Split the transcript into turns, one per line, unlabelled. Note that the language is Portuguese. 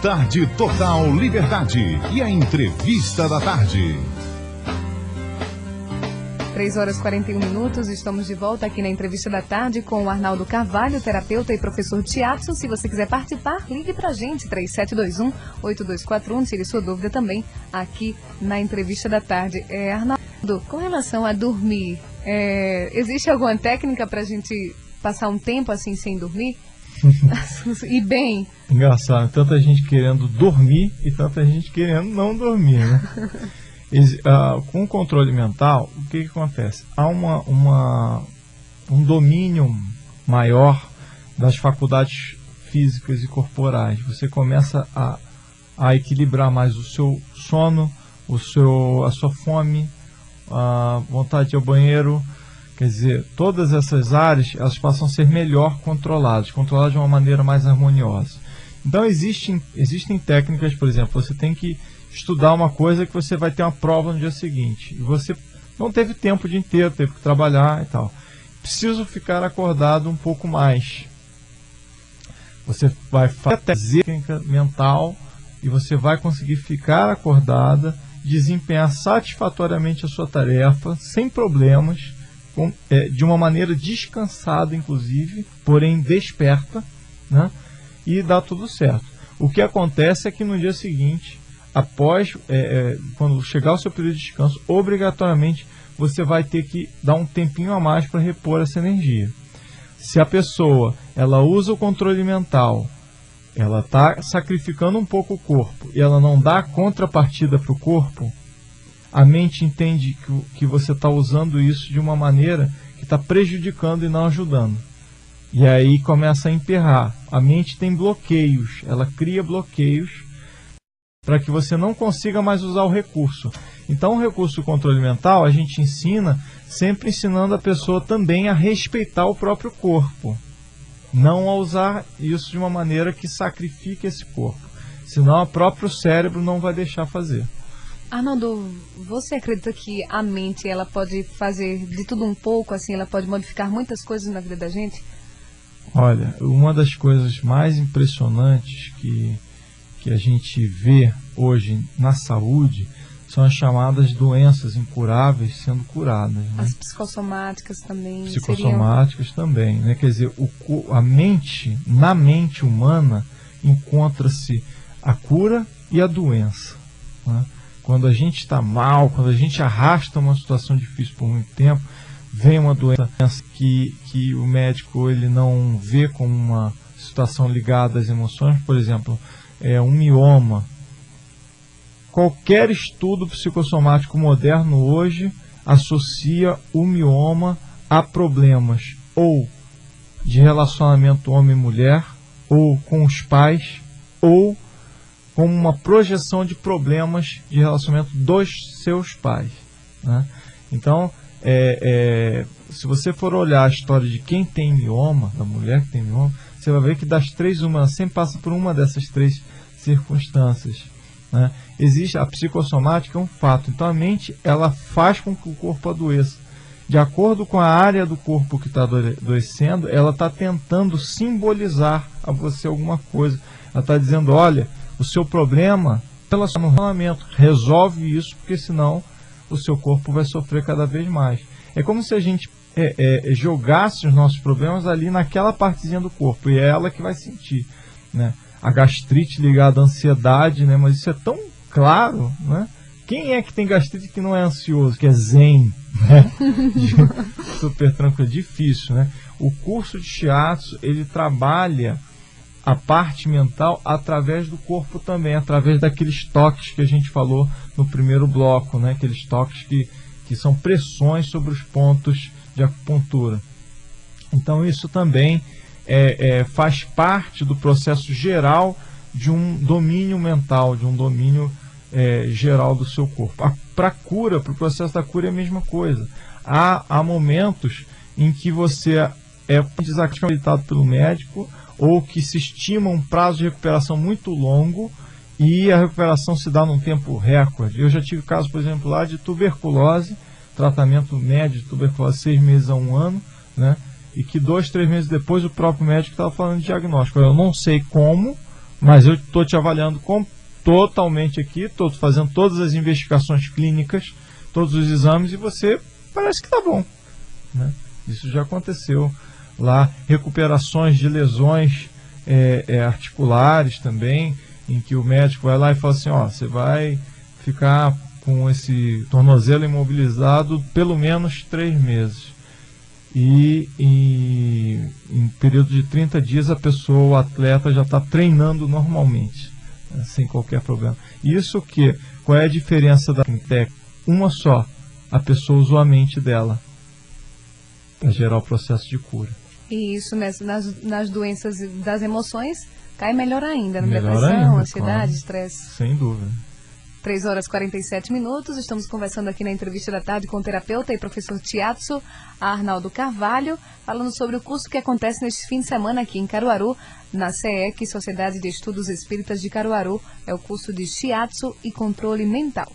Tarde Total Liberdade e a entrevista da tarde.
3h41, estamos de volta aqui na entrevista da tarde com o Arnaldo Carvalho, terapeuta e professor de Shiatsu. Se você quiser participar, ligue pra gente, 3721-8241, tire sua dúvida também aqui na entrevista da tarde. Arnaldo, com relação a dormir, existe alguma técnica pra gente passar um tempo assim sem dormir? E bem?
Engraçado, tanta gente querendo dormir e tanta gente querendo não dormir, né? Com o controle mental, o que acontece? Há um domínio maior das faculdades físicas e corporais. Você começa a equilibrar mais o seu sono, a sua fome, a vontade de ir ao banheiro. Quer dizer, todas essas áreas elas passam a ser melhor controladas de uma maneira mais harmoniosa. Então existem técnicas, por exemplo, você tem que estudar uma coisa que você vai ter uma prova no dia seguinte. E você não teve tempo o dia inteiro, teve que trabalhar e tal. Preciso ficar acordado um pouco mais. Você vai fazer técnica mental e você vai conseguir ficar acordada, desempenhar satisfatoriamente a sua tarefa, sem problemas, de uma maneira descansada, inclusive, porém desperta, né? E dá tudo certo. O que acontece é que no dia seguinte, após, quando chegar o seu período de descanso, obrigatoriamente você vai ter que dar um tempinho a mais para repor essa energia. Se a pessoa ela usa o controle mental, ela está sacrificando um pouco o corpo e ela não dá contrapartida para o corpo, a mente entende que você está usando isso de uma maneira que está prejudicando e não ajudando. E aí começa a emperrar. A mente tem bloqueios, ela cria bloqueios para que você não consiga mais usar o recurso. Então o recurso do controle mental a gente ensina, sempre ensinando a pessoa também a respeitar o próprio corpo. Não a usar isso de uma maneira que sacrifique esse corpo. Senão o próprio cérebro não vai deixar fazer.
Arnaldo, você acredita que a mente ela pode fazer de tudo um pouco, assim, ela pode modificar muitas coisas na vida da gente?
Olha, uma das coisas mais impressionantes que a gente vê hoje na saúde são as chamadas doenças incuráveis sendo curadas, né?
As psicossomáticas também.
Psicossomáticas também, né? Quer dizer, na mente humana encontra-se a cura e a doença, né? Quando a gente está mal, quando a gente arrasta uma situação difícil por muito tempo, vem uma doença que o médico ele não vê como uma situação ligada às emoções, por exemplo, um mioma. Qualquer estudo psicossomático moderno hoje associa o mioma a problemas ou de relacionamento homem-mulher, ou com os pais, ou como uma projeção de problemas de relacionamento dos seus pais, né? Então, se você for olhar a história de quem tem mioma, da mulher que tem mioma, você vai ver que das três, uma sempre passa por uma dessas três circunstâncias, né? Existe a psicossomática, é um fato. Então a mente ela faz com que o corpo adoeça. De acordo com a área do corpo que está adoecendo, ela está tentando simbolizar a você alguma coisa. Ela está dizendo, olha, o seu problema é no relacionamento, resolve isso, porque senão o seu corpo vai sofrer cada vez mais. É como se a gente jogasse os nossos problemas ali naquela partezinha do corpo, e é ela que vai sentir, né? A gastrite ligada à ansiedade, né? Mas isso é tão claro, né? Quem é que tem gastrite que não é ansioso, que é zen, né? Super tranquilo, difícil, né? O curso de Shiatsu, ele trabalha a parte mental através do corpo também, através daqueles toques que a gente falou no primeiro bloco, né? Aqueles toques que são pressões sobre os pontos de acupuntura. Então isso também faz parte do processo geral de um domínio mental, de um domínio geral do seu corpo. Para a cura, para o processo da cura é a mesma coisa. Há momentos em que você é desacreditado pelo médico, ou que se estima um prazo de recuperação muito longo e a recuperação se dá num tempo recorde. Eu já tive casos, por exemplo, lá de tuberculose, tratamento médio de tuberculose 6 meses a 1 ano, né? E que 2, 3 meses depois o próprio médico estava falando de diagnóstico. Eu não sei como, Mas eu estou te avaliando totalmente aqui, estou fazendo todas as investigações clínicas, todos os exames, e você parece que está bom, né? Isso já aconteceu lá. Recuperações de lesões articulares também, em que o médico vai lá e fala assim, ó, você vai ficar com esse tornozelo imobilizado pelo menos 3 meses. E em período de 30 dias a pessoa, o atleta, já está treinando normalmente, né, sem qualquer problema. Isso qual é a diferença da técnica? Uma só, a pessoa usou a mente dela para gerar o processo de cura.
E isso nas doenças das emoções cai melhor ainda, na
Melhor
depressão,
ainda,
ansiedade,
claro.
estresse.
Sem dúvida.
3 horas e 47 minutos, estamos conversando aqui na entrevista da tarde com o terapeuta e professor Shiatsu, Arnaldo Carvalho, falando sobre o curso que acontece neste fim de semana aqui em Caruaru, na SEEC, Sociedade de Estudos Espíritas de Caruaru. É o curso de Shiatsu e Controle Mental.